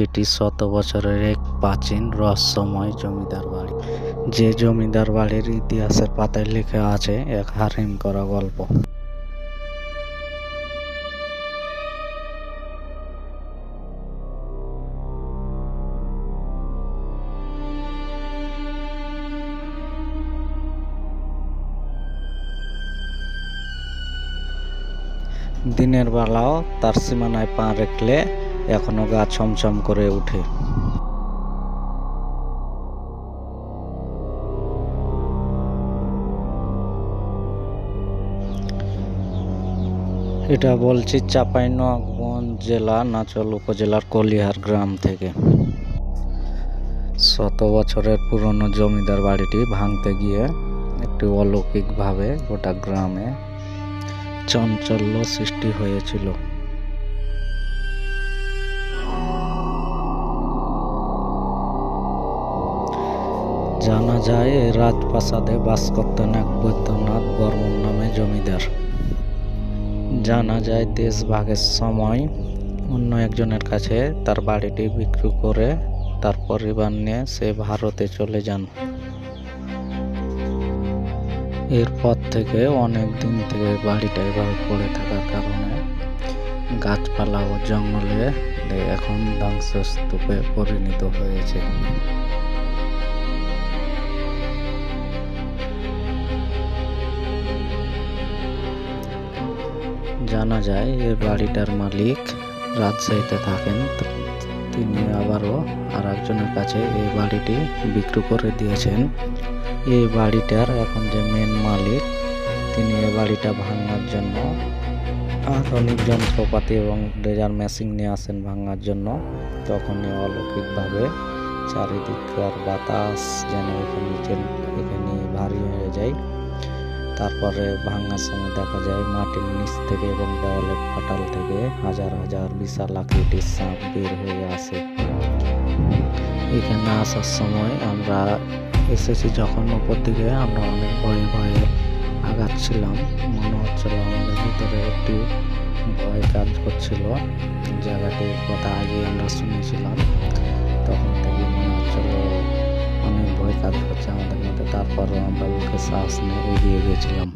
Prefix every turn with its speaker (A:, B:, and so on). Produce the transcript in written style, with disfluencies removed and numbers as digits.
A: এটি শত বছরের এক প্রাচীন রহস্যময় জমিদার বাড়ি, যে জমিদার বাড়ির ইতিহাসের পাতায় লেখা আছে এক হারিম করা গল্প। দিনের বেলাও তার সীমানায় পা রাখলে এখনো গা ছমছম করে ওঠে। এটা বলছি চাঁপাইনবাবগঞ্জ জেলা নাচোল উপজেলার কলিহার গ্রাম থেকে। শত বছরের পুরনো জমিদার বাড়িটি ভাঙতে গিয়ে একটি অলৌকিকভাবে গোটা গ্রামে চাঞ্চল্য সৃষ্টি হয়েছিল। জানা যায় এই রাজপ্রাসাদে বাস করতেন এক বৈদ্যনাথ বর্মন নামে জমিদার। জানা যায় দেশ ভাগের সময় অন্য একজনের কাছে তার বাড়িটি বিক্রি করে তার পরিবার নিয়ে সে ভারতে চলে যান। এরপর থেকে অনেক দিন থেকে বাড়িটা এভাবে পড়ে থাকার কারণে গাছপালা ও জঙ্গলে এখন ধ্বংসস্তূপে পরিণত হয়েছে। জানা যায় এই বাড়িটার মালিক রাজশাহীতে থাকেন, তিনি আবারও আর একজনের কাছে এই বাড়িটি বিক্রি করে দিয়েছেন। এই বাড়িটার এখন যে মেন মালিক, তিনি এই বাড়িটা ভাঙার জন্য আধুনিক যন্ত্রপাতি এবং ড্রেজার মেশিন নিয়ে আসেন ভাঙার জন্য। তখনই অলৌকিকভাবে চারিদিককার বাতাস যেন এখানে ভারী হয়ে যায়। তারপরে ভাঙার সময় দেখা যায় মাটির নিচ থেকে এবং দেওয়ালের ফাটল থেকে হাজার হাজার বিশাল আকৃতির সাপ বের হয়ে আসে। এখানে আসার সময় আমরা এসেছি যখন উপর দিকে, আমরা অনেক ভয়ে ভয়ে আগাচ্ছিলাম। মনে হচ্ছিল আমাদের ভিতরে একটি ভয় কাজ করছিল। জায়গাটির কথা আগে আমরা শুনেছিলাম, তখন থেকে মনে হচ্ছিল অনেক ভয় কাজ করছে আমাদের মধ্যে। তারপরও আমরা লোকের সাহস নিয়ে এগিয়ে গেছিলাম।